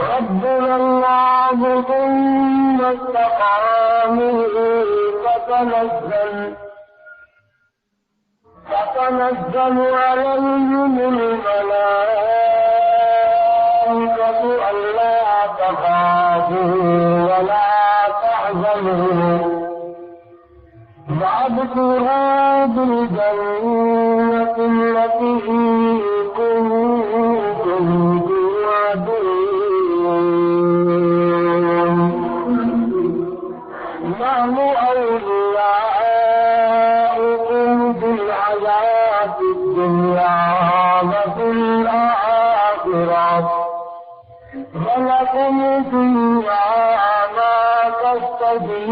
ربنا الله ثم استقاموا فتنزل عليهم الملائكة ألا تخافوا ولا تحزنوا وأبشروا بالجنة التي كنتم توعدون نحن أولياؤكم في الحياة الدنيا وفي الآخرة ولكم فيها ما تشتهي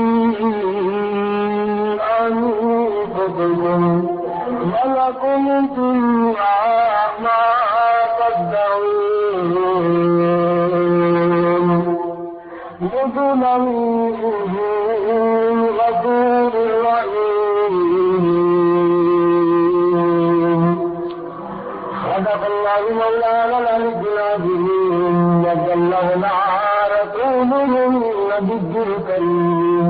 أنفسكم ولكم فيها ما تدعون نزلا من غفور رحيم. صدق الله مولانا العلي العظيم وبلغنا رسوله النبي الكريم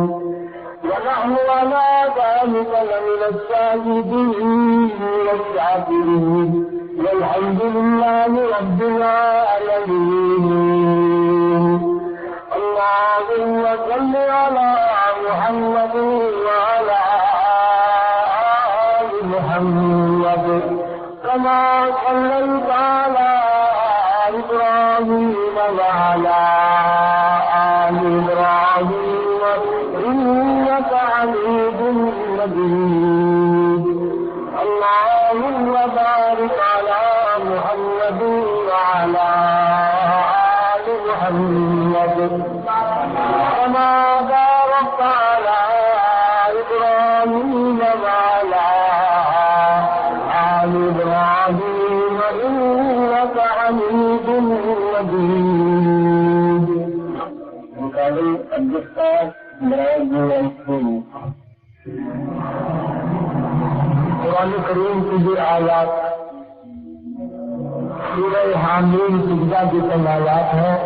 ونحن على ذلك لمن الشاهدين والشاكرين والحمد لله رب العالمين. اللهم صل على محمد وعلى آل محمد كما صليت على إبراهيم وعلى آل إبراهيم إنك حميد مجيد. اللهم بارك على محمد وعلى آل محمد كما باركت على إبراهيم وعلى آل إبراهيم إنك حميد مجيد. قرآن کریم کی جو آیات سورہ حامیم سجدہ کی چند آیات ہیں.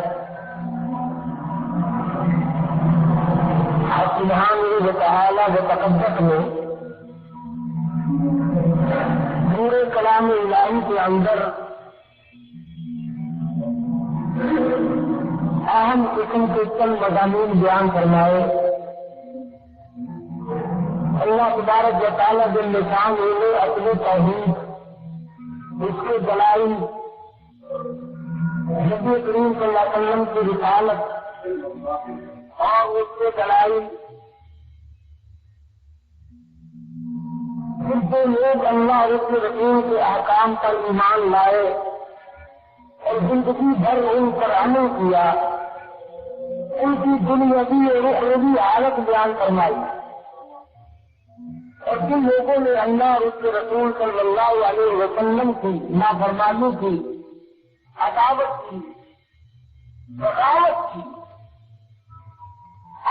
سبحانہ وتعالی وتقدس میں پورے کلام الہی کے اندر اہم قسم کے چند مضامین بیان فرمائے. اللہ تبارک و تعالیٰ جل شانہ نے اپنی توحید اس کے دلائل نبی کریم صلی اللہ علیہ وسلم کی رسالت اور اس کے دلائل جو لوگ اللہ اور اس کے رسول کے احکام پر ایمان لائے اور زندگی بھر ان پر عمل کیا ان کی دنیاوی اور اخروی حالت بیان فرمائی. اور جن لوگوں نے اللہ اور اس کے رسول صلی اللہ علیہ وسلم کی نافرمانی کی, عداوت کی, بغاوت کی,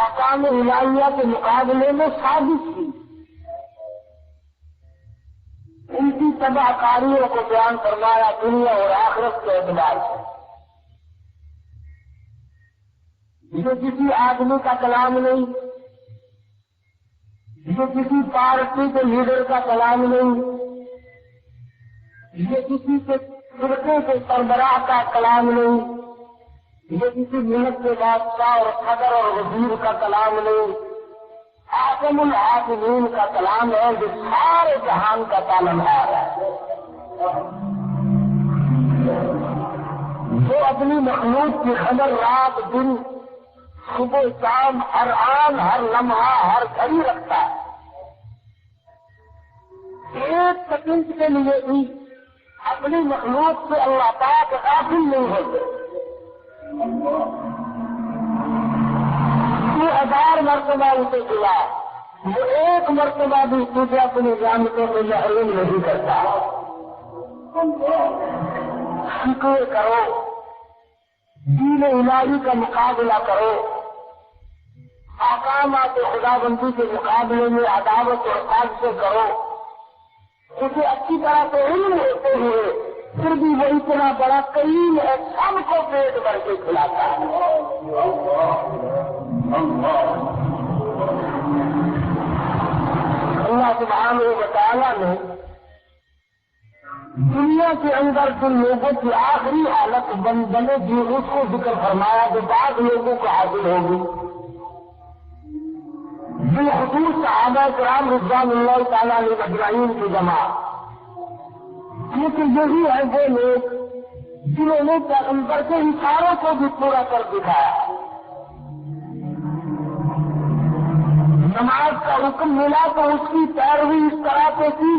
احکام الہیہ کے مقابلے میں سازش کی, ان کی تباہ کاریوں کو بیان فرمایا دنیا اور آخرت کے اعتبار سے. یہ کسی آدمی کا کلام نہیں, یہ کسی پارٹی کے لیڈر کا کلام نہیں, یہ کسی کے فرقے کے سربراہ کا کلام نہیں, یہ کسی ملک کے بادشاہ اور صدر اور وزیر کا کلام نہیں, حاکم الحاکمین کا کلام ہے جو سارے جہان کا پالنہار ہے, جو اپنی مخلوق کی خبر رات دن صبح شام ہر آن ہر لمحہ ہر گھڑی رکھتا ہے. ایک سیکنڈ کے لیے بھی اپنی مخلوق سے اللہ پاک غافل نہیں ہوتے. 1000 مرتبہ اسے دیا, وہ ایک مرتبہ بھی تجھے اپنی جانتوں کو محروم نہیں کرتا. شکر کرو, دین الہی کا مقابلہ کرو, احکامات خدا بندی کے مقابلے میں عداوت اور سازشیں کرو, اسے اچھی طرح سے علم ہوتے ہوئے پھر بھی وہ اتنا بڑا کریم ہے، سب کو پیٹ بھر کے کھلاتا ہے۔ اللہ سبحانہ و تعالیٰ نے دنیا کے اندر جن لوگوں کی آخری حالت بنے گی اس کو ذکر فرمایا جو بعض لوگوں کو حاصل ہوگی۔ بالخصوص صحابہ کرام رضوان اللہ تعالیٰ علیہ اجمعین کی جماعت، کیونکہ یہی ہے وہ لوگ جنہوں نے پیغمبر کے اشاروں کو بھی پورا کر دکھایا۔ نماز کا حکم ملا تو اس کی پیروی اس طرح سے کی،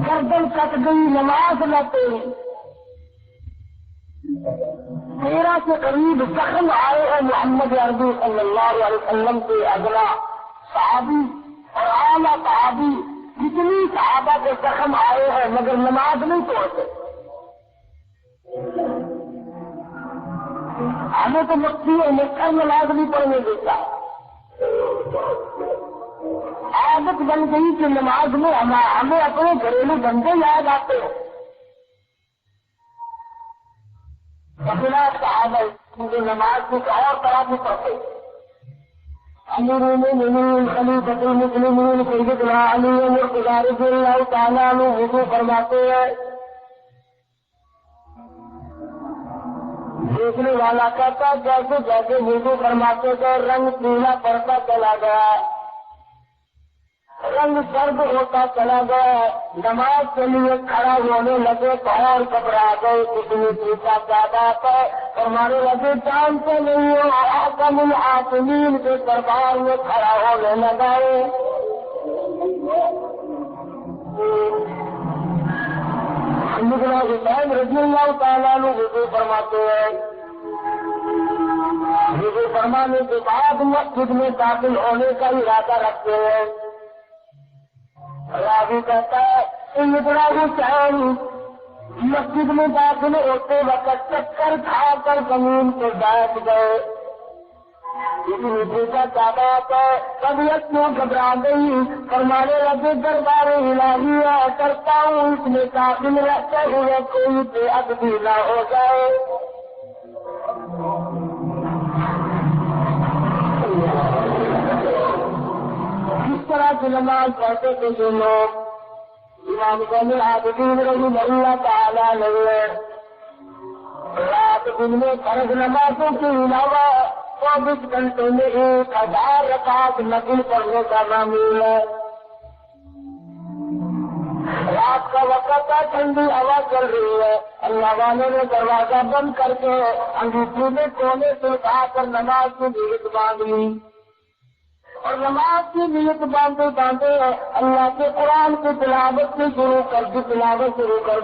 گردن کٹ گئی نماز نہ پڑھی، 13 کے قریب زخم آئے ہیں محمد عربی صلی اللہ علیہ وسلم کے اگلا صحابی اور اعلیٰ صحابی، کتنی صحابہ کے زخم آئے ہیں مگر نماز نہیں توڑتے۔ ہمیں تو مکیوں میں نماز نہیں پڑھنے دیتا، عادت بن گئی کہ نماز میں ہمیں اپنے گھریلو بندے یاد آتے ہیں۔ صحابہ کیونکہ نماز کچھ اور طرح سے پڑھتے، امیر المومنین خلیفۃ المسلمین سیدنا علی مرتضیٰ رضی اللہ تعالیٰ عنہ وضو فرماتے ہیں، دیکھنے والا کہتا جیسے جیسے وضو فرماتے گئے رنگ پیلا پڑتا چلا گیا، رنگ سرد ہوتا چلا گیا، نماز کے لیے کھڑا ہونے لگے تو اور گھبرا گئے، کتنی پیچھا کیا بات ہے، فرمانے لگے جانتے نہیں ہو حاکم الحاکمین کے دربار میں کھڑا ہونے لگائے۔ سیدنا حسین رضی اللہ تعالیٰ عنہ وضو فرماتے ہیں، وضو فرمانے کے بعد مسجد میں داخل ہونے کا ارادہ رکھتے ہیں۔ راوی کہتا ہے سیدنا حسین مسجد میں داخل ہوتے وقت چکر کھا کر زمین پہ بیٹھ گئے، اتنی پیچھا کیا بات ہے، طبیعت کیوں گھبرا گئی، فرمانے لگے دربار الہی ہے، کرتا ہوں اس میں داخل رہتے ہوئے کوئی بے ادبی نہ ہو جائے۔ اس طرح کی نماز پڑھتے تھے جو لوگ امام زین العابدین رحمہ اللہ تعالیٰ علیہ رات دن میں فرض نمازوں کے علاوہ 24 گھنٹے میں 1000 رکعت نفل پڑھنے کا معمول ہے۔ رات کا وقت ہے، ٹھنڈی ہوا چل رہی ہے، اللہ والے نے دروازہ بند کر کے انگیٹھی میں کونے سے اٹھا کر نماز کی نیت باندھ لی، اور نماز کی نیت باندھے باندھے اللہ کے قرآن کی تلاوت سے شروع کر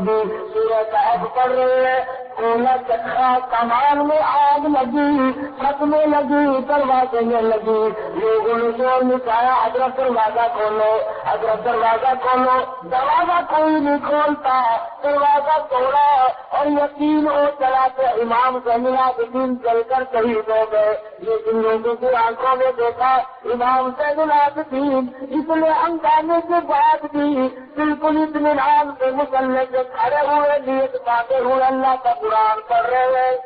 دی، سورہ کہف پڑھ رہے ہیں، کولا چکھا کمان میں آگ لگی، چھت میں لگی، دروازے میں لگی، لوگوں نے شور مچایا حضرت دروازہ کھولو، حضرت دروازہ کھولو، دروازہ کوئی نہیں کھولتا، دروازہ توڑا اور یقین ہو چلا کہ امام زین العابدین چل کر شہید ہو گئے، لیکن لوگوں کی آنکھوں میں دیکھا امام زین العابدین اتنے ہنگامے کے بعد بھی بالکل اطمینان سے مسلح سے کھڑے ہوئے، نیت باندھے ہوئے اللہ کا قرآن پڑھ رہے ہیں۔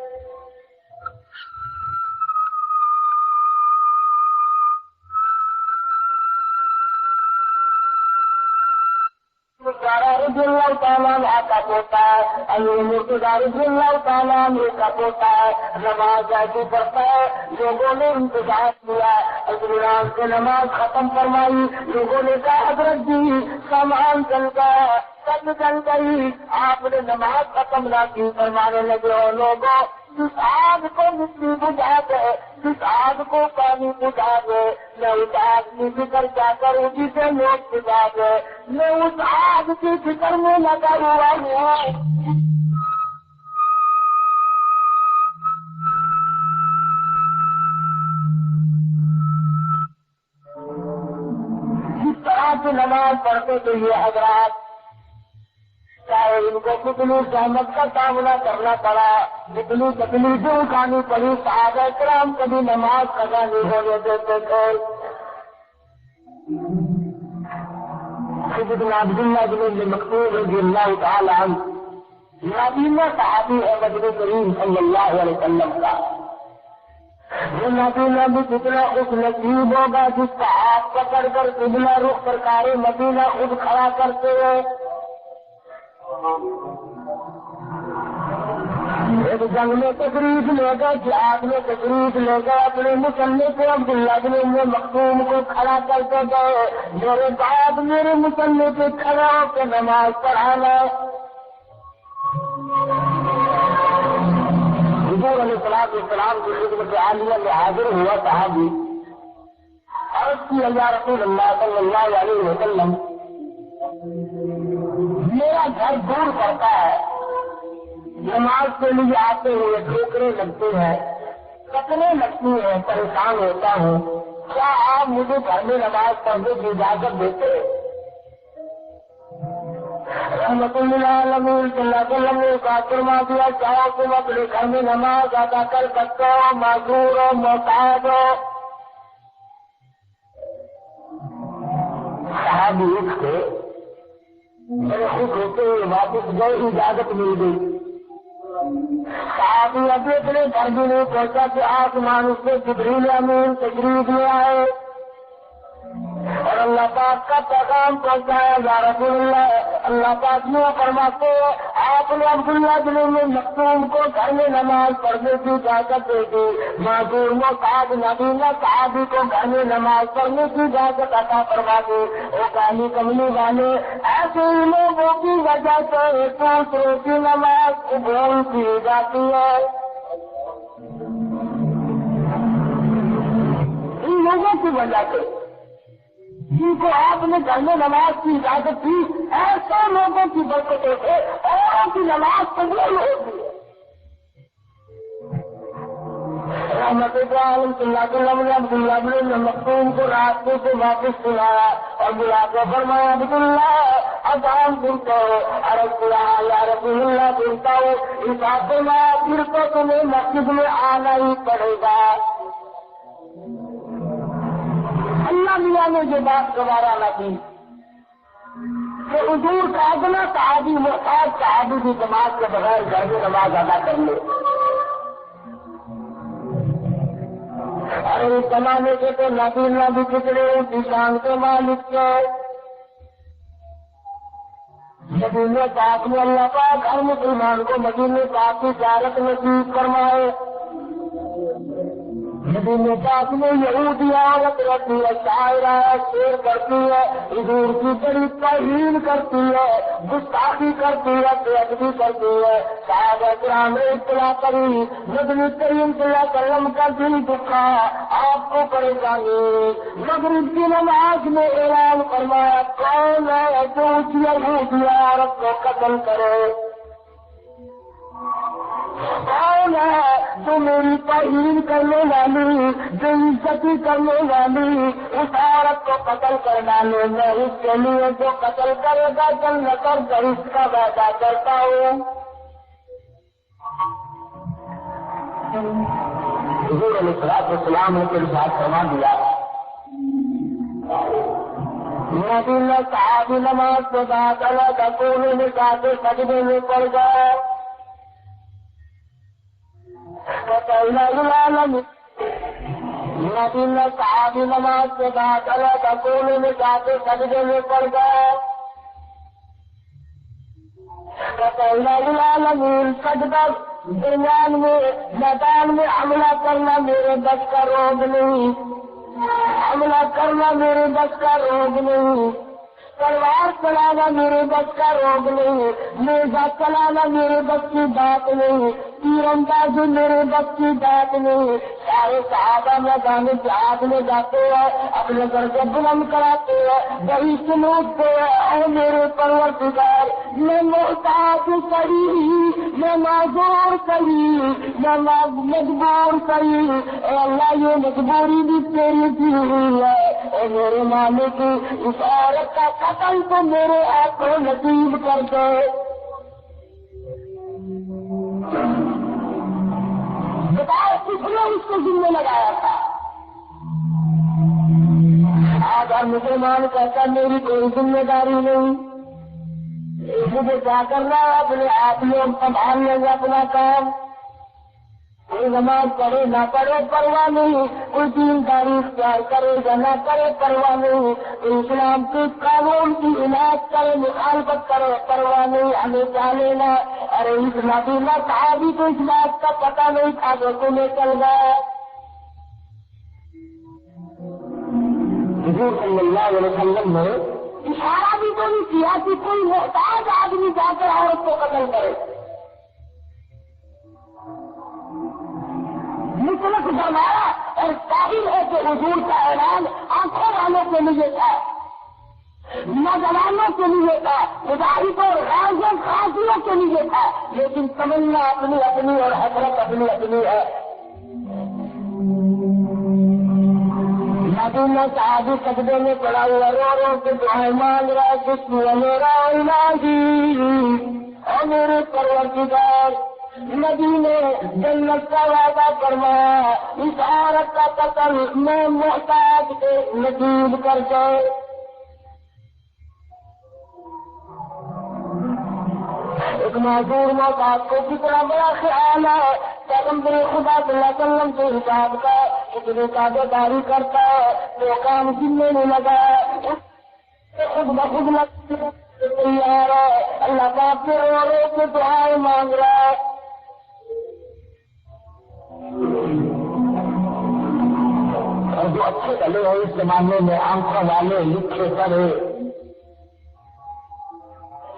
رضی اللہ تعالیٰ عنہ کا پوتا ہے، علی مرتضیٰ رضی اللہ تعالیٰ عنہ کا پوتا ہے، نماز ایسی پڑھتا ہے، لوگوں نے انتظار کیا، اطمینان سے نماز ختم فرمائی، لوگوں نے کہا حضرت جی سامان چل گیا، سب چل گئی، آپ نے نماز ختم نہ کی، فرمانے لگے اور لوگوں جس آگ کو مٹی بجھا دے، جس آگ کو پانی بجھا دے، میں اس آگ کی فکر کیا کروں جسے لوگ بجھا دے، میں اس آگ کی فکر میں لگا ہوا ہوں۔ جس طرح کی نماز پڑھتے تھے یہ حضرات، چاہے ان کو کتنی زحمت کا سامنا کرنا پڑا، جتنی تکلیفیں اٹھانی پڑی، صحابہ کرام کبھی نماز قضا نہیں ہونے دیتے تھے۔ سیدنا عبداللہ بن مکتوم رضی اللہ تعالی عنہ نابینا صحابی ہے نبی کریم صلی اللہ علیہ وسلم کا. وہ نابینا بھی کتنا خوش نصیب ہوگا جس کا ہاتھ پکڑ کر قبلہ رخ سرکار مدینہ خود کھڑا کرتے ہیں. ایک جنگ میں تشریف لے گئے, جہاد میں تشریف لے گئے, اپنے مسلح سے عبداللہ بن مکتوم کو کھڑا کرتے گئے. میرے بعد میرے مسلح پہ کھڑا ہو کے نماز پڑھانا. حضور علیہ السلام کی خدمت عالیہ میں حاضر ہوا صحابی, عرض کی یا رسول اللہ صلی اللہ علیہ وسلم, میرا گھر دور پڑتا ہے, نماز کے لیے آتے ہوئے ٹھوکریں لگتے ہیں, کتنے لگتی ہیں, پریشان ہوتا ہوں, کیا آپ مجھے گھر میں نماز پڑھنے کی اجازت دیتے؟ رحمت اللہ علیہ صلی اللہ علیہ وسلم نے کہا فرما دیا, چاہو تم اپنے گھر میں نماز ادا کر سکتے ہو, معذور ہو, محتاج ہو. صحابی اٹھ کے میرے خوش ہوتے ہوئے واپس گئے, اجازت مل گئی. صحابی ابھی اپنے گھر بھی نہیں پہنچا کہ آسمان اس سے جبریل امین تشریف لے آئے اور اللہ پاک کا پیغام پہنچایا. یا رسول اللہ, اللہ پاک نے فرماتے ہیں آپ نے عبداللہ بن مکتوم کو گھر میں نماز پڑھنے کی اجازت دے دی. معذور محتاج نابینا صحابی کو گھر میں نماز پڑھنے کی اجازت عطا فرما دی. وہ کالی کملی والے ایسے لوگوں کی وجہ سے دوسروں کی نماز قبول کی جاتی ہے. ان لوگوں کی وجہ سے جن کو آپ نے گھر میں نماز کی اجازت دی, ایسے لوگوں کی برکتوں سے اوروں کی نماز قبول ہوتی ہے. رحمت عالم صلی اللہ علیہ وسلم نے عبداللہ بن مکتوم کو راستے سے واپس سنایا اور بلا کر فرمایا, عبداللہ اذان سنتے ہو؟ عرض کیا یا رسول اللہ سنتا ہوں. حساب فرمایا پھر تو تمہیں مسجد میں آنا ہی پڑے گا. اللہ میاں نے یہ بات گوارا نہ کی کہ حضور کا ادنا صحابی محتاج صحابی کی جماعت کے بغیر گھر میں نماز ادا کر لے. ارے اس زمانے کے تو نابینا بھی کتنے کسان کے مالک کے. مدینے پاک میں اللہ پاک ہر مسلمان کو مدینے پاک کی زیارت نصیب فرمائے. مدینے پاک میں یہودی عورت رہتی ہے, شاعرہ شیر کرتی ہے, حضور کی بڑی توہین کرتی ہے, گستاخی کرتی ہے, بے ادبی کرتی ہے. صحابہ کرام نے اطلاع کری, نبی کریم صلی اللہ علیہ وسلم کا دل دکھا, آپ کو پریشانی. مغرب کی نماز میں اعلان فرمایا, کون ہے جو اس یہودی عورت کو قتل کرے؟ کون ہے جو میری توہین کرنے والی, جو عزتی کرنے والی اس عورت کو قتل کر ڈالے؟ میں اس کے لیے جو قتل کرے گا جنت اور بہشت کا وعدہ کرتا ہوں. حضور علیہ السلام نے پھر بات فرما دیا, نبی صحابی نماز کے بعد الگ کونے میں جا کے سجدے میں پڑ گئے. نبی صحابی نماز کے بعد الگ کونے میں جا کے سجدے میں پڑ گئے. سجدہ درمیان میں میدان میں حملہ کرنا میرے بس کا روگ نہیں, حملہ کرنا میرے بس کا روگ نہیں, تلوار چلانا میرے بس کا روگ نہیں, نیزا چلانا میرے بس کی بات نہیں, تیر اندازی میرے بس کی بات نہیں. سارے صحابہ میدان جہاد میں جاتے ہیں, اپنے گھر کو بلند کراتے ہیں, وہی سنوٹتے ہیں, اے میرے پروردگار میں محتاج صحیح, میں معذور صحیح, میں مجبور صحیح, اے اللہ یہ مجبوری بھی تیری دی ہوئی ہے. اے میرے مالک اس عورت کا قتل تو میرے آپ کو نصیب کر دے. بتاؤ کس نے اس کو ذمہ لگایا تھا؟ آج ہر مسلمان کہتا میری کوئی ذمہ داری نہیں، مجھے کیا کرنا ہے، اپنے آپ لوگ سنبھال لیں گے اپنا کام، کوئی نماز پڑھے نہ پڑھے پرواہ نہیں، کوئی دینداری اختیار کرے یا نہ کرے پرواہ نہیں، کوئی اسلام کے قانون کی حمایت کرے مخالفت کرے پرواہ نہیں، ہمیں کیا لینا، ارے اس نبی نہ صحابی کو اس بات کا پتہ نہیں تھا جو تمہیں چل گیا۔ حضور صلی اللہ علیہ وسلم نے اشارہ بھی تو نہیں کیا کہ کوئی محتاج آدمی جا کر عورت کو قتل کرے، مطلق فرمایا، اور ظاہر ہے کہ حضور کا اعلان آنکھوں والوں کے لیے تھا، نوجوانوں کے لیے تھا، مظاہر اور غازیوں خاصیوں کے لیے تھا، لیکن تمنا اپنی اپنی اور حسرت اپنی اپنی ہے۔ نبی صحابی سجدے میں پڑا ہوا رو رو کے دعائیں مانگ رہا کچھ میرا الہی اور میرے پروردگار، نبی نے جنت کا وعدہ فرمایا، اس عورت کا قتل میں محتاج کے نصیب کر جائے۔ ایک معذور محتاج کو کتنا بڑا خیال ہے، پیغمبر خدا صلی اللہ علیہ وسلم کے حساب کا اتنی تابع داری کرتا ہے تو کام جننے نہیں لگا، خود بخود تیار ہے، اللہ پاک سے رو رو کے دعائیں مانگ رہا ہے۔ اور جو اچھے بھلے ہیں اس زمانے میں آنکھوں والے لکھے پڑھے،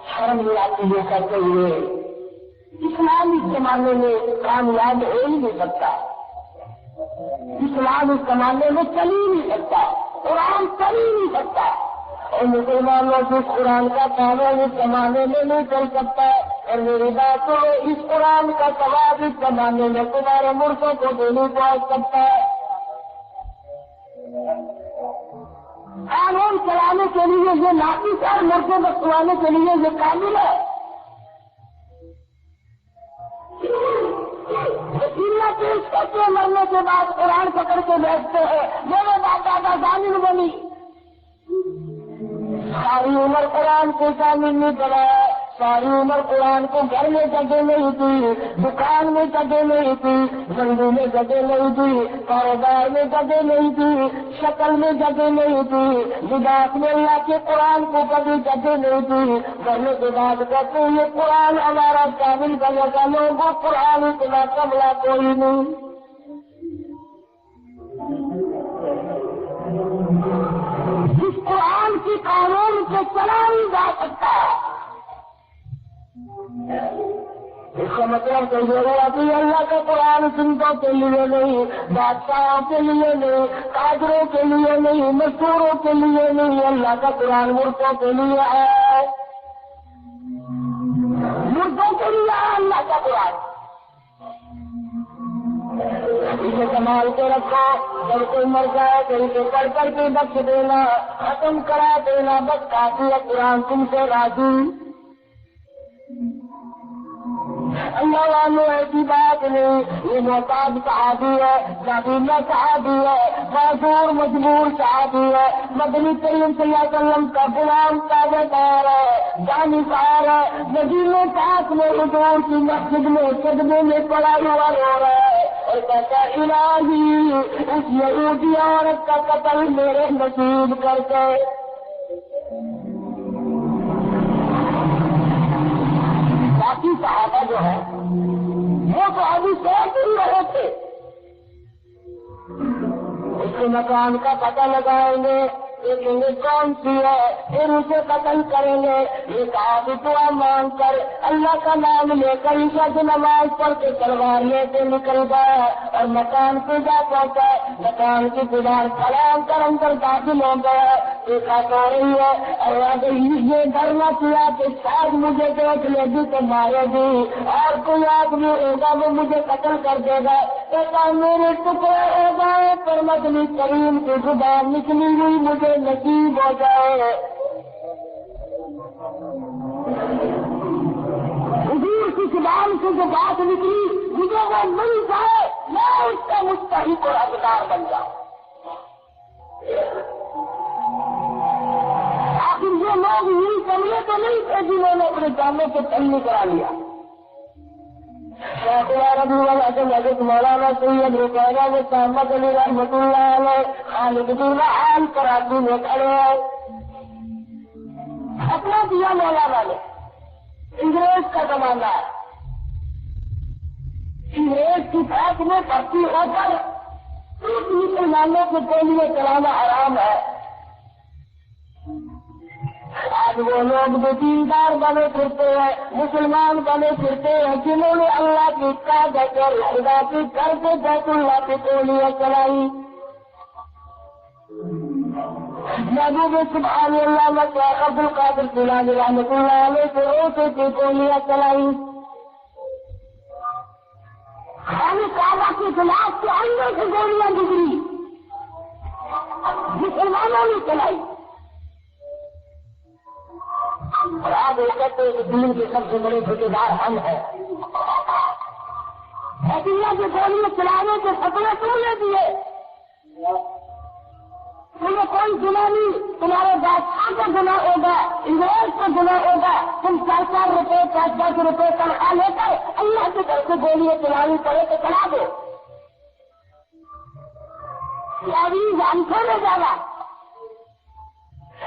شرم نہیں آتی یہ کرتے ہوئے، اسلام اس زمانے میں کامیاب ہو ہی نہیں سکتا، اسلام اس زمانے میں چل ہی نہیں سکتا، قرآن چل ہی نہیں سکتا، اور مسلمانوں سے قرآن کا قانون اس زمانے میں نہیں چل سکتا، اور میری بات تو اس قرآن کا ثواب اس زمانے میں تمہارے ملکوں کو نہیں پہنچ سکتا ہے۔ قانون چلانے کے لیے یہ نافذ ہے، ملکوں کو چلانے کے لیے یہ کامل ہے۔ پیش کرتے مرنے کے بعد قرآن پکڑ کے بیٹھتے ہیں، میرے باپ دادا ضامن بنی، ساری عمر قرآن کو ضامن نہیں بنایا، ساری عمر قرآن کو گھر میں جگہ نہیں دی، دکان میں جگہ نہیں دی، منڈی میں جگہ نہیں دی، کاروبار میں جگہ نہیں دی، شکل میں جگہ نہیں دی، لباس میں اللہ کے قرآن کو کبھی جگہ نہیں دی، کرنے کے بعد کہتے ہیں یہ قرآن ہمارا کامل بنے گا، لوگوں قرآن اتنا کملا کوئی نہیں۔ جس قرآن کی قانون سے چلا نہیں جا سکتا، اس کا مطلب تو یہ ہوا کہ اللہ کا قرآن سنتوں کے لیے نہیں، بادشاہوں کے لیے نہیں، قادروں کے لیے نہیں، مشہوروں کے لیے نہیں، اللہ کا قرآن مردوں کے لیے ہے، مردوں کے لیے ہے اللہ کا قرآن۔ اسے سنبھال کے رکھو، جب کوئی مر جائے تو اسے پڑھ کر کے بخش دینا، ختم کرا دینا، بس کافی ہے، قرآن تم سے راضی۔ اللہ والوں ایسی بات نہیں، یہ محتاج صحابی ہے، نابینا صحابی ہے، معذور مجبور صحابی ہے، مدنی کریم صلی اللہ علیہ وسلم کا غلام تابع دار ہے، جانثار ہے، مدینے پاک میں حضور کی مسجد میں سجدے میں پڑا ہوا رو رہا ہے اور کہتا الہی اس یہودی عورت کا قتل میرے نصیب کر کے۔ باقی صحابہ جو ہے وہ تو ابھی سوچ ہی رہے تھے، اس کے مکان کا پتہ لگائیں گے، دیکھیں گے کون سی ہے، پھر اسے قتل کریں گے۔ یہ صحابی دعا مانگ کر اللہ کا نام لے کر عشاء کی نماز پڑھ کے تلوار لے کے نکل گیا اور مکان پہ جا پہنچا، مکان کی دیوار کھڑام کر اندر داخل ہو گیا، دیکھا تو رہی ہے اور اگر یہ ڈرنا کیا کہ شاید مجھے دیکھ لے گی تو مارے گی اور کوئی آدمی ہوگا وہ مجھے قتل کر دے گا، کہتا میرے ٹکڑے ہو گئے پر مدنی کریم کی زبان نکلی ہوئی مجھے نصیب ہو جائے۔ حضور کی زبان سے جو بات نکلی مجھے وہ مل جائے، میں اس کا مستحق اور حقدار بن جاؤں۔ یہ لوگ یوں کمرے تو نہیں تھے جنہوں نے اپنے جانوں کو تنگ کرا لیا. حضرت مولانا سید رکیہ محمد علی رحمۃ اللہ علیہ خالد حال کراچی میں کھڑے ہیں. اپنا دیا مولانا نے. انگریز کا زمانہ ہے. انگریز کی فوج میں بھرتی ہو کر مسلمانوں کو گولیاں چلانا حرام ہے. آج وہ لوگ جو دیندار بنے پھرتے ہیں, مسلمان بنے پھرتے ہیں, جنہوں نے اللہ کی کعبہ اور خدا کی گھر سے بیت اللہ کی گولیاں چلائی. محبوب سبحان اللہ شیخ عبد القادر جیلانی رحمۃ اللہ علیہ سے روزے کی گولیاں چلائی. خالی کعبہ کے خلاف کے اندر سے گولیاں گزری, مسلمانوں نے چلائی. اور آج وہ کہتے ہیں کہ دین کے سب سے بڑے ٹھیکیدار ہم ہیں. اللہ کے گولیاں چلانے کے فتوے کیوں لے دیے؟ تمہیں کوئی گناہ نہیں, تمہارے بادشاہ کا گناہ ہوگا, انگریز کا گناہ ہوگا. تم 4 روپے 10 روپے تنخواہ لے کر اللہ کے گھر سے گولیاں چلانی پڑے تو چلا دو. تعویذ ہم کو لے جانا.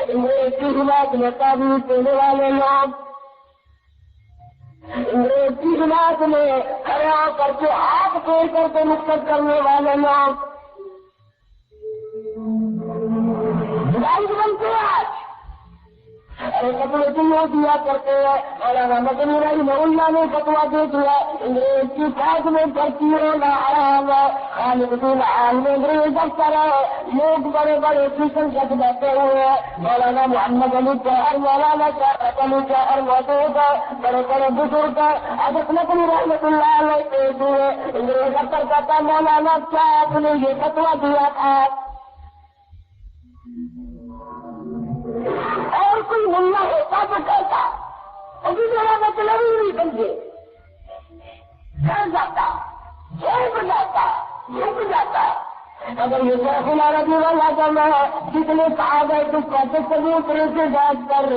انگریز کی حمایت میں تعویذ دینے والے لوگ, انگریز کی حمایت میں کھڑے ہو کر کے ہاتھ پھیر کر کے نقصان کرنے والے لوگ بنتے ہیں. آج ارے فتوے کیوں دیا کرتے ہیں؟ مولانا مدنی رحمہ اللہ نے فتوا دے دیا انگریز کی فوج میں بھرتی ہونا حرام ہے. خالد حال میں انگریز افسر ہے, لوگ بڑے بڑے فیصل جج بیٹھے ہوئے ہیں. مولانا محمد علی جوہر, مولانا شاہد علی جوہر موجود ہے, بڑے بڑے بزرگ ہیں. حضرت مدنی رحمۃ اللہ علیہ پیش ہوئے. انگریز افسر کہتا مولانا کیا آپ نے یہ فتوا دیا تھا؟ اور کوئی ملا ہوتا تو کہتا, ابھی میرا مطلب ہی نہیں سمجھے, ڈر جاتا, جھوک جاتا, جھک جاتا. اگر یہ شیخ العربی والا جمع ہے جتنے صحابہ تو کہتے چبوترے سے بیٹھ کر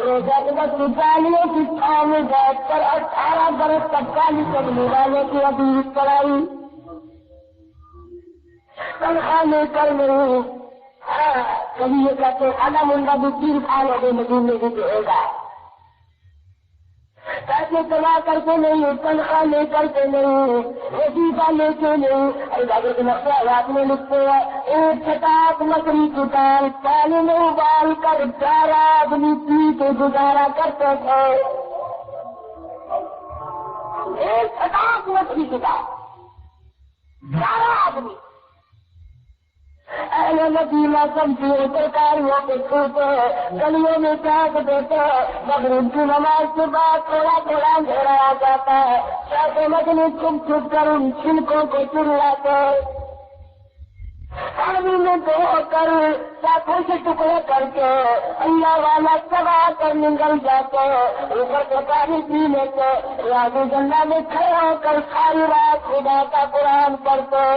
روزہ کے بعد نکالیوں کی چھاؤں میں بیٹھ کر 18 برس تک کالی کرنے والے کی حدیث پڑھائی, تنخواہ لے کر نہیں. کبھی یہ کہتے آدھا منڈا بھی 3 سال ہو گئے مدینے بھی دے گا, پیسے جمع کر کے نہیں, تنخواہ لے کر کے نہیں, وظیفہ لے کے نہیں. حضرت نقشہ رات میں لکھتے ہیں ایک چٹاک لکڑی کی دال پانی میں ابال کر 4 آدمی پی کے گزارا کرتے تھے. ایک چٹاک لکڑی کی دال 4 آدمی. اہل مدینہ سبزیوں ترکاریوں کے چھوٹے گلیوں میں پھینک دیتے, مغرب کی نماز کے بعد تھوڑا تھوڑا اندھیرا آ جاتا ہے. شیخ مدنی چھپ چھپ کر ان چھلکوں کو چلاتے, پانی میں دھو کر ساتھوں سے ٹکڑے کر کے اللہ والا چبا کر نگل جاتے, اوپر سے پانی پی لیتے, راز جنہ میں کھڑے ہو کر ساری رات خدا کا قرآن پڑھتے.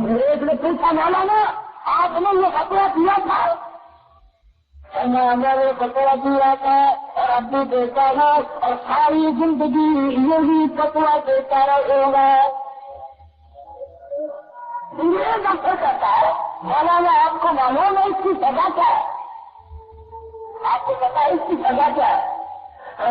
انگریز نے پوچھا مولانا آپ نے یہ فتوا دیا تھا؟ میں نے فتوا دیا تھا اور اب بھی دیتا ہوں اور ساری زندگی یہی فتوا دیتا رہوں گا. انگریز افسر کہتا ہے مولانا آپ کو معلوم ہے اس کی سزا کیا ہے؟ آپ کو پتا ہے اس کی سزا کیا ہے؟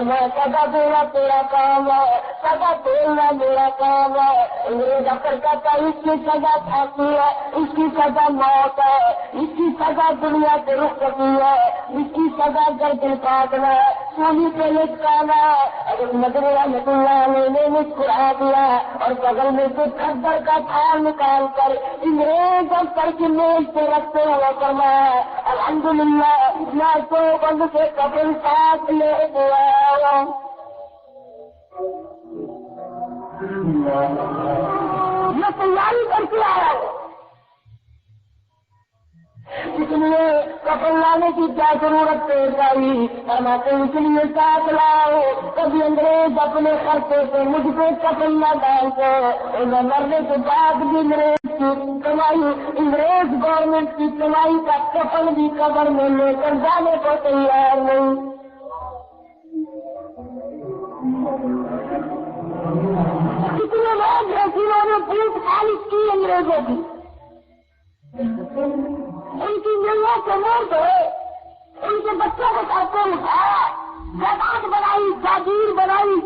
میں سزا دینا تیرا کام ہے, سزا دینا میرا کام ہے. انگریز افسر کہتا ہے اس کی سزا پھانسی ہے, اس کی سزا موت ہے, اس کی سزا دنیا سے رخصتی ہے, اس کی سزا گردن کاٹنا ہے, سولی پہ لٹکانا ہے. اگر مدنی رحمۃ اللہ علیہ نے مسکرا دیا اور بغل میں سے کھدر کا تھال نکال کر انگریز افسر کی میز پہ رکھتے ہوئے فرمایا الحمدللہ میں تو بند سے قبل ساتھ لے گیا. میں تیاری کر کے آیا ہوں, اس لیے کفن لانے کی کیا ضرورت پیش آئی؟ فرماتے اس لیے ساتھ لاؤ کبھی انگریز اپنے خرچے سے مجھ پہ کفن نہ ڈالتے، انہیں مرنے کے بعد بھی انگریز کی کمائی، انگریز گورنمنٹ کی کمائی کا کفن بھی قبر میں لے کر جانے کو تیار نہیں۔ کتنے لوگ ہیں جنہوں نے پوچھ خالص کی انگریزوں کی، ان کی ضرورت سے موت ہوئے، ان کے بچوں کو ساتھ اٹھایا، جائیداد بنائی، جاگیر بنائی،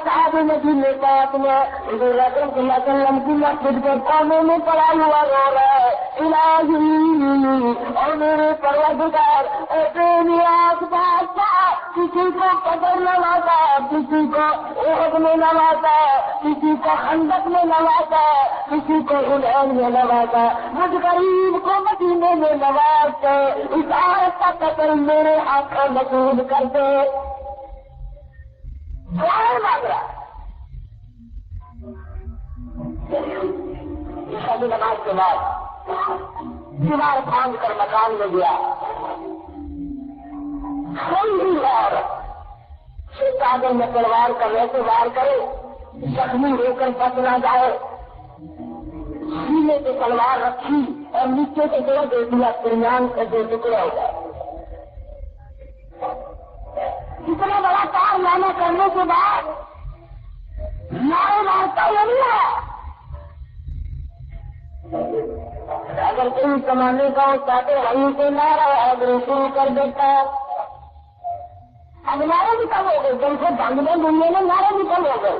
صاحب ندی میں پاک میں حضور اکرم صلی اللہ علیہ وسلم کی مسجد کے کونے میں پڑا ہوا رو رہا ہے، الہی اور میرے پروردگار اے بے نیاز بادشاہ، کسی کو قدر نوازا، کسی کو احد میں نوازا، کسی کو خندق میں نوازا، کسی کو حنین میں نوازا، مجھ غریب کو مدینے میں نواز دے، اس آیت کا قتل میرے ہاتھوں نصیب کر دے۔ مانگ رہا شادی نماز کے بعد دیوار پھاند کر مکان میں گیا، کوئی بھی عورت چادر میں تلوار کا ویسے وار کرے، زخمی ہو کر بچ نہ جائے، سینے سے تلوار رکھی اور نیچے سے جو دے دیا درمیان کا جو ٹکڑا ہو جائے۔ اتنا بڑا کارنامہ کرنے کے بعد نعرے مارتا ہوا نہیں ہے۔ اگر کوئی کمانے کا چاہتے وہیں سے نعرہ اگر شروع کر دیتا ہے، اب نعرے بھی کم ہو گئے، جن سے بھنگنے دنیا میں نعرے بھی کم ہو گئے،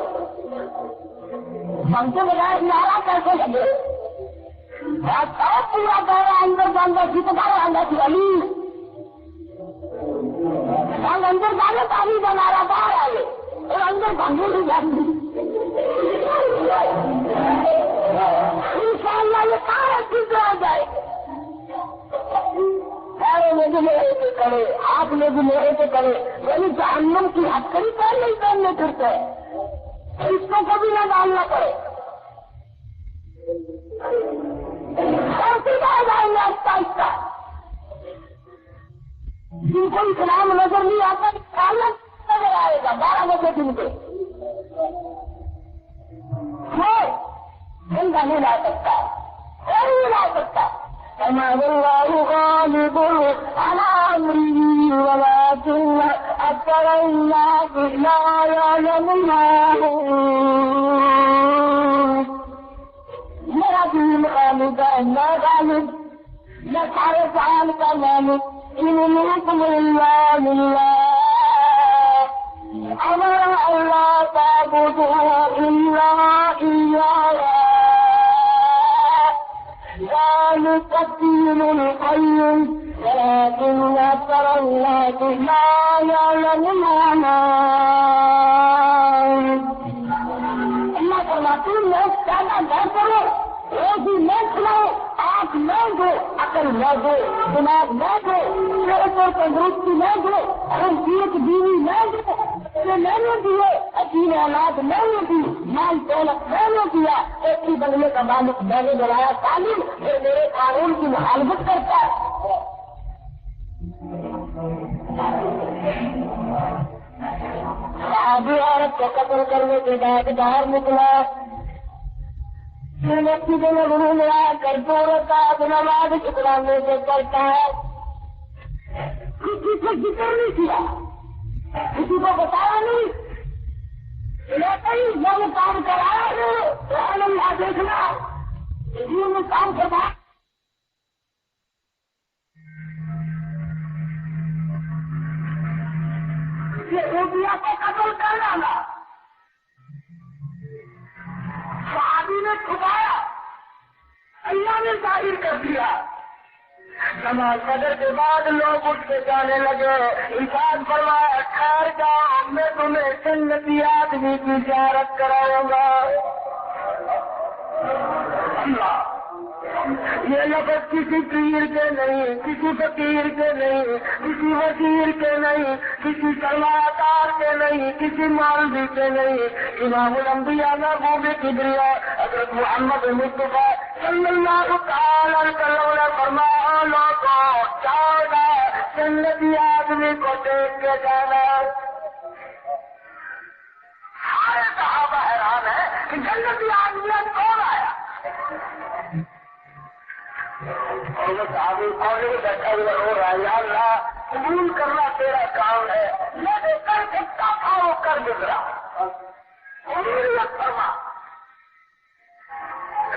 بھنگ کے بجائے نعرہ کیسے لگے؟ سب پورا دورہ اندر جانا جتنا اندر کی علی اندر جانے پانی کا نعرہ باہر آئے اور اندر بھنگے بھی جاتی، انشاءاللہ یہ سارا ٹھیک ہو جائے۔ پیروں میں بھی لوہے کے کرے، ہاتھ میں بھی لوہے کے کرے، یعنی جہنم کی ہتھکڑی پہلے ہی پہننے پھرتے ہیں، اس کو کبھی نہ ڈالنا پڑے، اور پھر آ جائیں گے آہستہ آہستہ۔ جن کو اسلام نظر نہیں آتا نظر آئے گا 12 بجے دن کے، زندہ نہیں لا سکتا، کوئی نہیں لا سکتا۔ اللہ غالب على امره ولكن اكثر الناس لا يعلمون۔ میرا دین غالب ہے، میں غالب، میں سارے جہان کا مالک، ان الحكم الا لله، امر اللہ تعبدوا الا اياه، ذلك الدين القيم ولكن اكثر الناس لا يعلمون۔ اللہ فرماتے ہیں میں کہنا نہ کرو، روزی میں کھلاؤ، آنکھ میں دو، عقل میں دو، دماغ میں دو، صحت اور تندرستی میں دو، خوبصورت بیوی میں دو، میں نے دیے، عظیم اولاد میں نے دی، مال دولت میں نے دیا، ایک ہی بنگلے کا مالک میں نے بنایا تعلیم، پھر میرے قانون کی مخالفت کرتا ہے۔ صحابی عورت کو قتل کرنے کے بعد باہر نکلا، پھر مسجد نبوی میں آ کر 2 رکعت نماز شکرانے سے کرتا ہے، کسی سے ذکر نہیں کیا، کسی کو بتایا نہیں، میں نے کام کرایا ہے، اللہ دیکھنا اسی میں کام کروا۔ یہ روپیہ کو قتل کر ڈالا، صحابی نے چھپایا، اللہ نے ظاہر کر دیا۔ نماز فجر کے بعد لوگ اٹھ کے جانے لگے، ارشاد فرمایا ٹھہر جاؤ، میں تمہیں جنتی آدمی کی زیارت کراؤں گا۔ اللہ یہ لفظ کسی پیر کے نہیں، کسی فقیر کے نہیں، کسی وزیر کے نہیں، کسی سرمایہ کار کے نہیں، کسی مولوی کے نہیں، امام الانبیاء محبوب کبریا حضرت محمد مصطفیٰ صلی اللہ تعالی علیہ وسلم نے فرمایا لوگوں چاہیے جنتی آدمی کو دیکھ کے جانا۔ سارے صحابہ حیران ہیں کہ جنتی آدمی کون آیا، اور وہ صحابی کونے میں بیٹھا ہوا رو رہا ہے، یا اللہ قبول کرنا تیرا کام ہے، میں جو کر سکتا تھا وہ کر گزرا، قبولیت فرما۔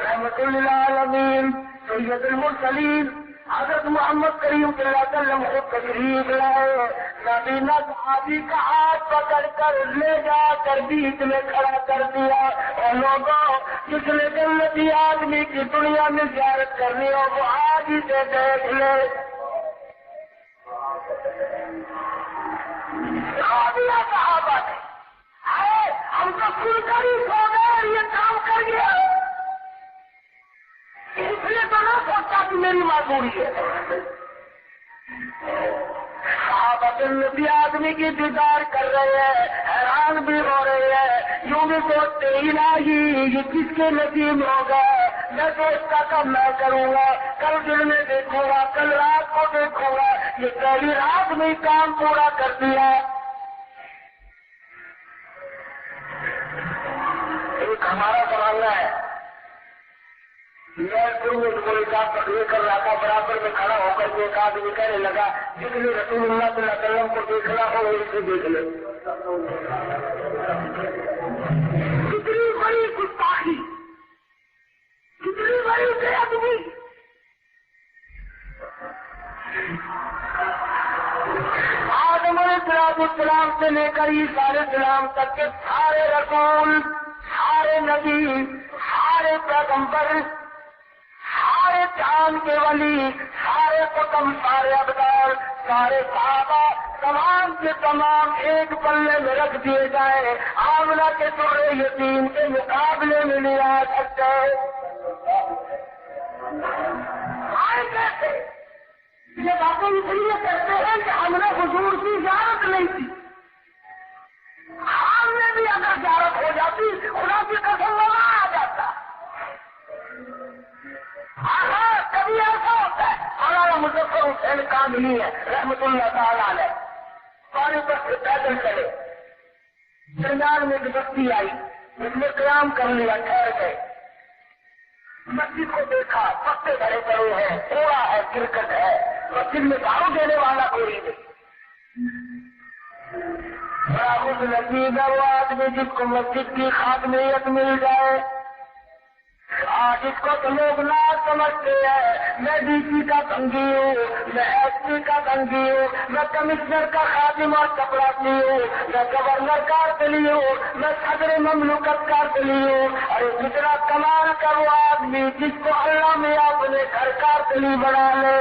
رحمت للعالمین سید المرسلین حضرت محمد کریم صلی اللہ علیہ وسلم خود تشریف لائے، نبینا صحابی کا ہاتھ پکڑ کر لے جا کر بیچ میں کھڑا کر دیا، اور لوگوں جس نے جنتی آدمی کی دنیا میں زیارت کرنی ہو وہ آج ہی سے دیکھ لے۔ صحابہ نے ہم تو سن کر ہی سو گئے، یہ کام کر گیا، اس لیے تو نہ سوچا کہ میری معذوری ہے۔ صحابہ جنتی آدمی کی دیدار کر رہے ہیں، حیران بھی ہو رہے ہیں، یوں بھی سوچتے ہی نہیں یہ کس کے نصیب ہوگا، میں سوچتا کہ میں کروں گا، کل دن میں دیکھوں گا، کل رات کو دیکھوں گا، یہ پہلی رات میں کام پورا کر دیا۔ ایک ہمارا زمانہ ہے، میں کوئی کام پکڑے کر رہا تھا، برابر میں کھڑا ہو کر کے ایک آدمی کہنے لگا جس نے رسول اللہ صلی اللہ علیہ وسلم کو دیکھنا ہو وہ اسے دیکھ لے۔ کتنی بڑی گستاخی، کتنی بڑی بے ادبی۔ آدم علیہ السلام سے لے کر عیسیٰ علیہ السلام تک کے سارے رسول، سارے نبی، سارے پیغمبر، سارے چاند کے ولی، سارے قطب، سارے ابدال، سارے صحابہ تمام کے تمام ایک پلے میں رکھ دیے جائیں، آمنہ کے سورہ یتیم کے مقابلے میں نہیں آ سکتے۔ آئے کیسے؟ یہ باتیں اس لیے کہتے ہیں کہ ہم نے حضور کی زیارت نہیں کی، ہم نے بھی اگر زیارت ہو جاتی خدا کی قسم نہ آ جاتا۔ ہاں کبھی ایسا ہوتا ہے، ہمارا مظفر حسین کاملی ہے رحمت اللہ تعالیٰ علیہ، پانی پر سے پیدل چلے، درمیان میں ایک بستی آئی، اس نے قیام کر لیا، ٹھہر گئے، مسجد کو دیکھا، پتے بھرے پڑے ہیں، کوڑا ہے، کرکٹ ہے، مسجد میں دارو دینے والا کوئی نہیں۔ بڑا خوش نصیب ہے وہ آدمی جس کو مسجد کی خادمیت مل جائے۔ آج اس کو تو لوگ نہ سمجھتے ہیں، میں ڈی سی کا بنگی ہوں، میں ایس پی کا بنگی ہوں، میں کمشنر کا خادم اور چپراسی ہوں، میں گورنر کارتلی ہوں، میں صدر مملکت کارتلی ہوں۔ اور کتنا کمال کا وہ آدمی جس کو اللہ میں اپنے گھر کارتلی بنا لے،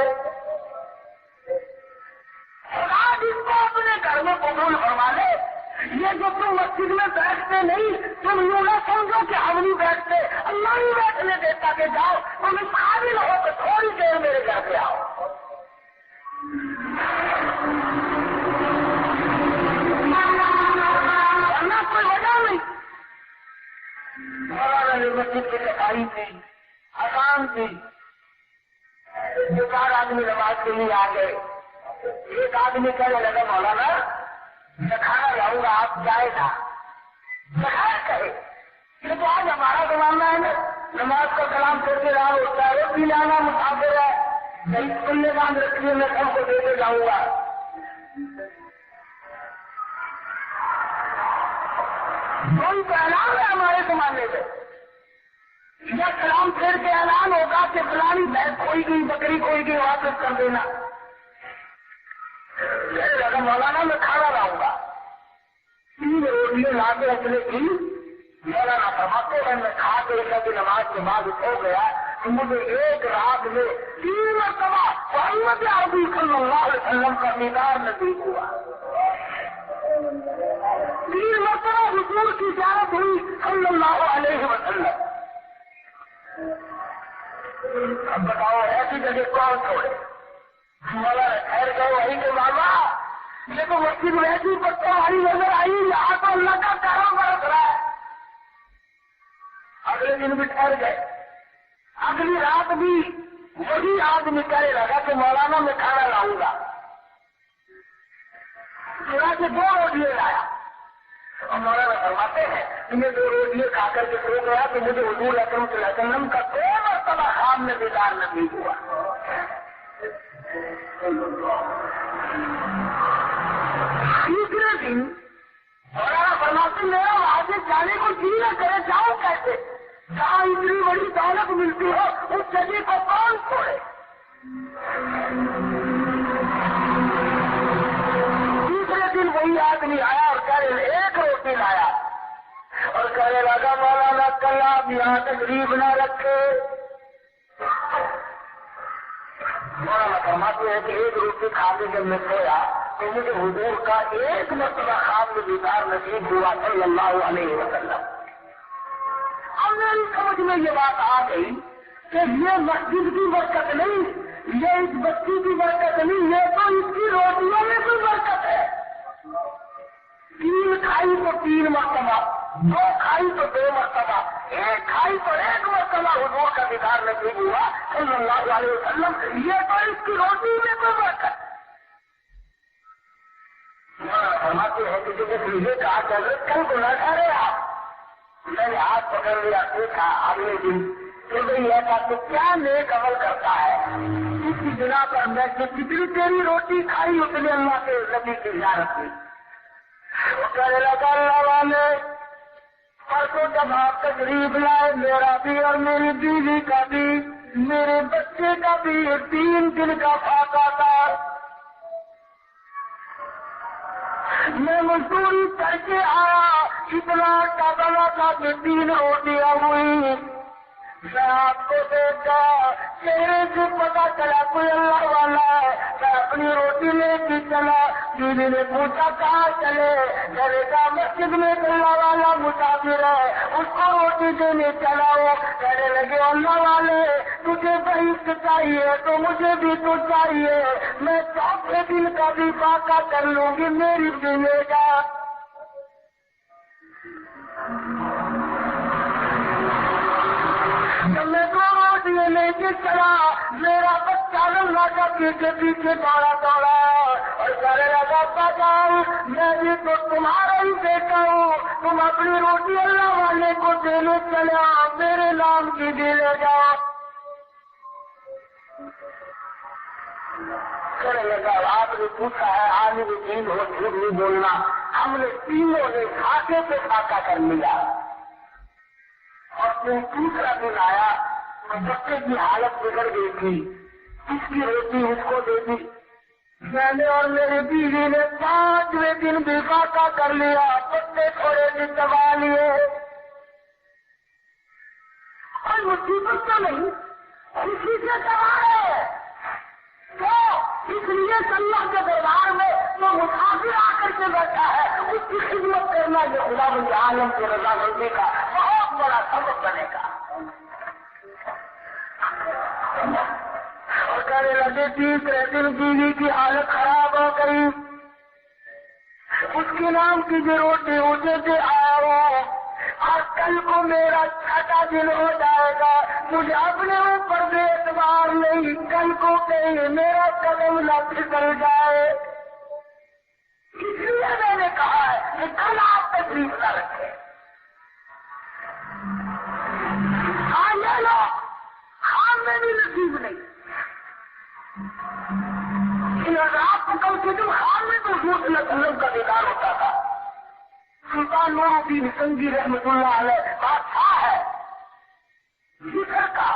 خدا جس کو اپنے گھر میں قبول فرما لے۔ یہ جو تم مسجد میں بیٹھتے نہیں، تم یوں نہ سمجھو کہ ہم نہیں بیٹھتے، اللہ نہیں بیٹھنے دیتا کہ جاؤ، تم اس قابل ہو تو تھوڑی دیر میرے گھر پہ آؤ۔ ورنہ کوئی وجہ نہیں۔ مولانا نے مسجد کی صفائی تھی، آسان تھی، دو چار آدمی نماز کے لیے آ گئے، ایک آدمی کہنے لگا مولانا میں کھانا لاؤں گا، آپ جائے نا، بغیر کہے۔ یہ تو آج ہمارا زمانہ ہے نا، نماز کا کلام کرتے رہا ہوتا ہے، روٹی لانا مسافر ہے، نہیں کلے باندھ رکھیے میں سب کو دے کے جاؤں گا۔ کوئی تو اعلان ہے ہمارے زمانے میں، یا کلام پھیر کے اعلان ہوگا کہ فلانی بھینس کھوئی گئی، بکری کھوئی گئی، واپس کر دینا۔ مولانا میں کھانا لاؤں گا، 3 روٹیاں لا کے اپنے کی مولانا فرماتے ہیں میں کھا کے کبھی نماز کے بعد ہو گیا کہ مجھے ایک رات میں 3 مرتبہ محمد عربی صلی اللہ علیہ وسلم کا دیدار نصیب ہوا۔ 3 مرتبہ حضور کی زیارت ہوئی صلی اللہ علیہ وسلم۔ اب بتاؤ ایسی جگہ کون چھوڑے؟ مولا ٹھہر گئے وہیں کے ماما، یہ تو مسجد ویسی پتہ ہماری نظر آئی، یہاں تو اللہ کا کرم برس رہا ہے۔ اگلے دن بھی ٹھہر گئے، اگلی رات بھی وہی آدمی کہنے لگا کہ مولانا میں کھانا لاؤں گا، چورا سے 2 روٹیاں لایا، اور مولانا فرماتے ہیں کہ میں 2 روٹیاں کھا کر کے سو گیا تو مجھے حضور اکرم صلی اللہ علیہ وسلم کا 2 مرتبہ خواب میں دیدار نصیب ہوا۔ تیسرے دن مولانا فرماتے میرا وہاں سے جانے کو جی نہ کرے، جاؤں کیسے؟ جہاں اتنی بڑی دولت ملتی ہو اس جگہ کو کون چھوڑے؟ تیسرے دن وہی آدمی آیا اور کہنے 1 روٹی لایا اور کہنے لگا مولانا کل آپ یہاں تشریف نہ رکھے۔ مولانا فرماتے ہیں کہ 1 روٹی کھا کے جب میں سویا تو مجھے حضور کا 1 مرتبہ خواب میں دیدار نصیب ہوا صلی اللہ علیہ وسلم۔ اب میری سمجھ میں یہ بات آ گئی کہ یہ مسجد کی برکت نہیں، یہ اس بچی کی برکت نہیں، یہ تو اس کی روٹیوں میں کوئی برکت ہے۔ 3 کھائی تو 3 مرتبہ، 2 کھائی تو 2 مرتبہ، 1 کھائی تو 1 مرتبہ حضور کا دیدار نصیب ہوا صلی اللہ علیہ وسلم، یہ تو اس کی روٹی میں کوئی برکت۔ فرماتے ہیں کہ جب یہ کہا کہ حضرت کل کو نہ ٹھہرے آپ، میں نے ہاتھ پکڑ لیا، دیکھا اگلے دن کہ بھائی ایسا تو کیا نیک عمل کرتا ہے، اس کی بنا پر میں جتنی تیری روٹی کھائی اتنے اللہ کے نبی کی زیارت کی۔ وہ کہنے لگا اللہ والے پرسوں جب آپ تشریف لائے میرا بھی اور میری بیوی کا بھی، میرے بچے کا بھی 3 دن کا فاقہ تھا، میں مزدوری کر کے آیا، اتنا ٹبلا تھا کہ 3 روٹیاں ہوئی۔ میں آپ کو دیکھا چہرے سے پتا چلا کوئی اللہ والا ہے، میں اپنی روٹی لے کے چلا، بیوی نے پوچھا کہاں چلے، میں نے کہا مسجد میں اللہ والا مسافر ہے اس کو روٹی دینے چلا ہوں۔ کہنے لگے اللہ والے تجھے بہشت چاہیے تو مجھے بھی تو چاہیے، میں 4 دن کا بھی فاقہ کر لوں گی، میری بھی لے جا۔ جب میں 2 روٹیاں لے کے چلا میرا بچہ اللہ کا پیچھے پیچھے دوڑا اور کہنے لگا ابا جان میں بھی تو تمہارا ہی بیٹا ہوں، تم اپنی روٹی اللہ والے کو دینے چلے آؤ، میرے نام کی بھی لے جاؤ۔ کہنے لگا آپ نے پوچھا ہے عالم دین ہو جھوٹ نہیں بولنا، ہم نے تینوں نے کھاتے پہ فاقہ کر لیا، اور تیسرا دن آیا تو بچے کی حالت بگڑ گئی تھی، اس کی روٹی اس کو دے دی، میں نے اور میری بیوی نے 5ویں دن بھی فاقہ کر لیا، بچے تھوڑے بھی دبا لیے، اور مصیبت تو نہیں خوشی سے دبا رہے تو اس لیے اللہ کے دربار میں جو مسافر آ کر کے بیٹھا ہے اس کی خدمت کرنا جو خدا بند عالم کی رضا مندی کا بہت بڑا سبب بنے گا۔ اور کہنے لگے 3 دن بیوی کی حالت خراب ہو گئی، اس کے نام کی جو روٹی مجھے دے آیا ہو، اور کل کو میرا 6واں دن ہو جائے گا، مجھے اپنے اوپر بے اعتبار نہیں، کل کو کہیں میرا قدم نہ پھسل جائے، اس لیے میں نے کہا ہے کہ کل آپ تشریف نہ رکھیں۔ ہاں یہ لو خان میں بھی نصیب نہیں، آپ کو کم سے کم خان میں تو حضور صلی اللہ علیہ وسلم کا دیدار ہوتا تھا۔ سلطان نور الدین سنگی رحمۃ اللہ علیہ بادشاہ ہے مصر کا،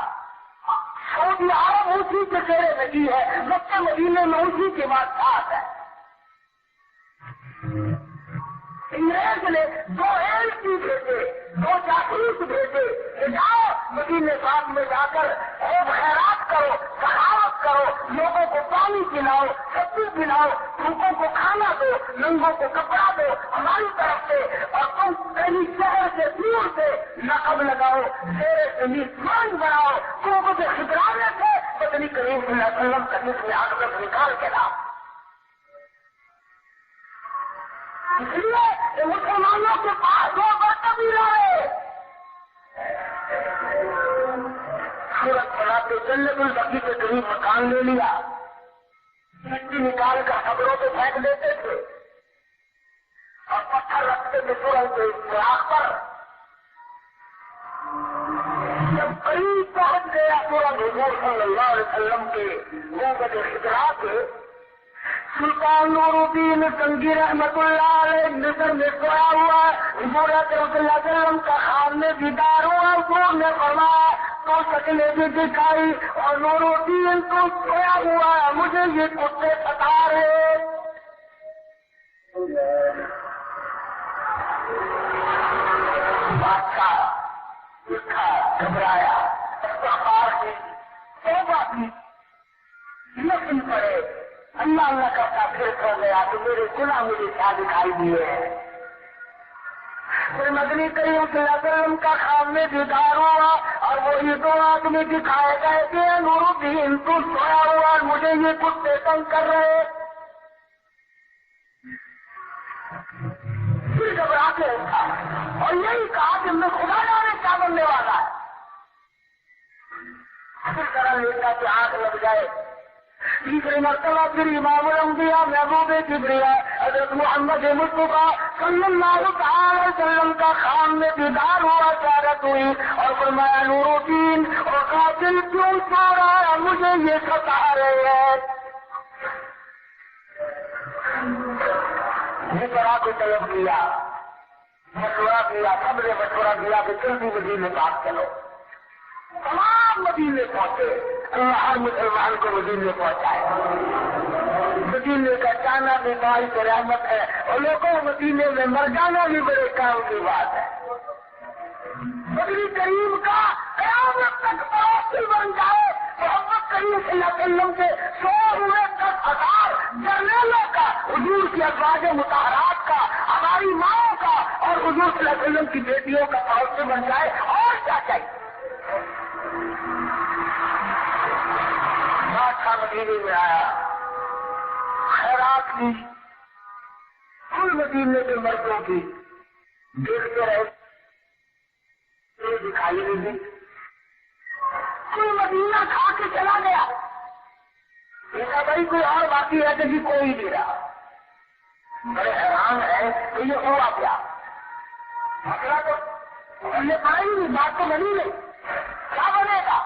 سعودی عرب اسی کے چہرے لگی ہے، مکہ مدینے میں اسی کے بادشاہ ہے۔ انگریز نے 2 ایلچی بھیجے، 2 جاسوس بھیجے کہ جاؤ مدینے پاک میں جا کر خوب خیرات کرو، سخاوت کرو، لوگوں کو پانی پلاؤ، سبزی پلاؤ، بھوکوں کو کھانا دو، ننگوں کو کپڑا دو ہماری طرف سے، اور تم کہیں شہر سے دور سے نقب لگاؤ، شیر زمین مان بناؤ، کو سے خطرانے تھے پتنی کریم صلی اللہ علیہ وسلم کا جس میں عقبت نکال کے لا. اس لیے کہ مسلمانوں کے پاس وہ برتن بھی رہے. سورت بناتے جنت البقیع کے قریب مکان لے لیا، مٹی نکال کر قبروں پہ پھینک دیتے تھے اور پتھر رکھتے تھے سورج کے چراغ پر. جب قریب پہنچ گیا سورج حضور صلی اللہ علیہ وسلم کے منہ خطرا کے، سلطان نور الدین سنگی رحمت اللہ علیہ نظر میں سویا ہوا حضور اکرم صلی اللہ علیہ وسلم کا خواب میں دیدار ہوا. حضور نے فرمایا تو شکلیں بھی دکھائی اور نور الدین تو سویا ہوا ہے، مجھے یہ کتے ستا رہے. بادشاہ دکھا گھبرایا، استغفار کی توبہ کی، لیکن پڑے اللہ اللہ کرتا پھر کھو گیا تو میرے گناہ مجھے کیا دکھائی دیے ہیں. پھر مدنی کریم صلی اللہ علیہ وسلم کا خواب میں دیدار ہوا اور وہی دو آدمی دکھائے گئے تھے. نور الدین تو سویا ہوا اور مجھے یہ کتے تنگ کر رہے. پھر گھبرا کے اٹھا اور یہی کہا کہ میں خدا جانے کیا بننے والا ہے. پھر ذرا لیتا کہ آنکھ لگ جائے. تیسری مرتبہ پھر امام الانبیاء محبوب کبریاء حضرت محمد مصطفیٰ صلی اللہ علیہ وسلم کا خواب میں دیدار ہوا، زیارت ہوئی اور فرمایا نور الدین اور قاتل کیوں سو رہا ہے، مجھے یہ ستا رہے ہیں. مشورہ کو طلب کیا، مشورہ کیا، سب نے مشورہ کیا کہ جلدی مدینے پاک چلو. تمام مدینے پہنچے، اللہ ہر مسلمان کو مدینے پہنچائے. مدینے کا جانا بھی باعث رحمت ہے اور لوگوں مدینے میں مر جانا بھی بڑے کام کی بات ہے. نبی کریم کا قیامت تک پڑوسی بن جائے. محمد کریم صلی اللہ علیہ وسلم کے 100 ہوئے 10,000 جرنیلوں کا، حضور کی ازواج مطہرات کا، ہماری ماؤں کا اور حضور صلی اللہ علیہ وسلم کی بیٹیوں کا پڑوسی بن جائے، اور کیا چاہیے. بادشاہ مدینے میں آیا، خیرات کی کل مدینے کے مردوں کی دیکھتے رہے، دکھائی نہیں دی. کوئی مدینہ کھا کے چلا گیا. دیکھا بھائی کوئی اور باقی ہے کہ کوئی نہیں رہا. بڑے حیران ہے کہ یہ ہوا کیا. مسئلہ تو ہم نے پڑھا ہی نہیں، بات تو بنی نہیں، کیا بنے گا.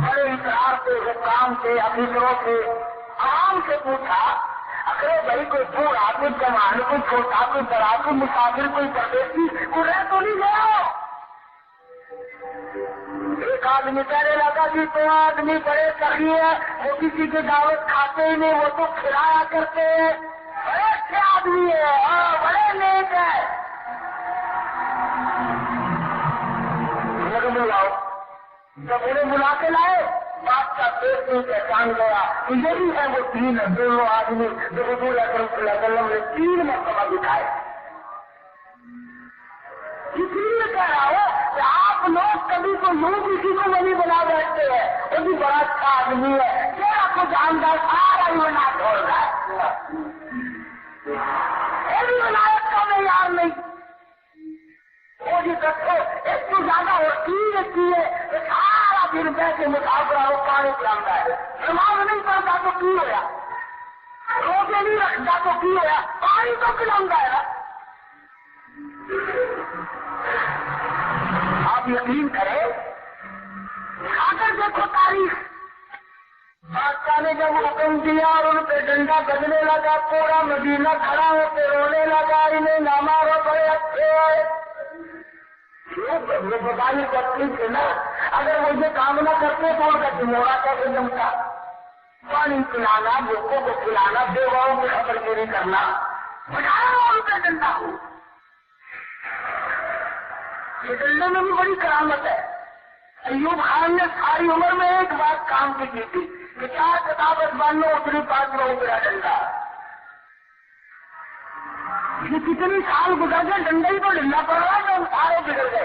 بڑے اقرار سے، حکام سے، افسروں سے، عوام سے پوچھا اگر بھائی کوئی بوڑھا، کوئی جوان، کوئی چھوٹا، کوئی بڑا، کوئی مسافر، کوئی پردیسی کوئی رہ تو نہیں گیا. ایک آدمی کہنے لگا کہ تو آدمی بڑے سخی ہے، وہ کسی کی دعوت کھاتے ہی نہیں، وہ تو کھلایا کرتے ہیں، بڑے اچھے آدمی ہے اور بڑے نیک ہے. بلاؤ. جب انہیں بلا کے لائے بات کا پیٹ میں پہچان گیا کہ یہی ہے وہ 3 دونوں آدمی جو حضور اکرم صلی اللہ علیہ وسلم نے 3 مرتبہ دکھائے. اس لیے کہہ رہا ہوں کہ آپ لوگ کبھی تو یوں کسی کو نہیں بنا بیٹھتے ہیں، وہ بھی بڑا اچھا آدمی ہے، کیا کو جاندار سارا ہی بنا چھوڑ رہا ہے. یہ بھی ولایت کا معیار نہیں. وہ جی رکھو ایک تو زیادہ ہوتی ہے تو سارا دن بیٹھے مسافر ہو پانی پلاتا ہے. نماز نہیں پڑھتا تو کی ہوا، روزے نہیں رکھتا تو کی ہوا، پانی تو پلاتا ہے. آپ یقین کریں، اگر دیکھو تاریخ. بادشاہ نے جب حکم دیا اور ان پہ ڈنڈا بجنے لگا، پورا مدینہ کھڑا ہو کے رونے لگا، انہیں نہ مارو، بڑے اچھے ہیں. وہ بتائی کرتی تھے نا، اگر وہ یہ کام نہ کرتے تو ان کا چموڑا کیسے جمتا. پانی پلانا، لوگوں کو کھلانا، بیواؤں کی خبر گیری کرنا، بجانا ان پہ ڈنڈا ہو. یہ ڈنڈے میں بھی بڑی کرامت ہے. ایوب خان نے ساری عمر میں ایک بات کام کی تھی کہ 4 کتابت بانو اتری پاس میں اترا ڈنڈا. یہ کتنی سال گزر گئے، ڈنڈا ہی تو ڈنڈا پڑ رہا ہے، ہم سارے بگڑ گئے.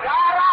11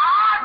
8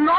9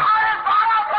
1200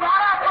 1200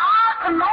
8-9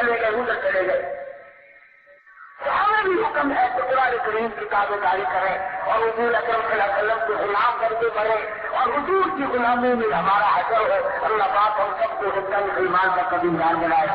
چلے گئے ادھر چلے گئے. ہمیں بھی حکم ہے کہ قرآن کریم کی تابعداری کریں اور حضور اکرم صلی اللہ علیہ وسلم کو غلام کر کے بڑھے اور حضور کی غلامی میں ہمارا حشر ہو. اللہ پاک ہم سب کو حسن ایمان کا کبھی جان بنائے.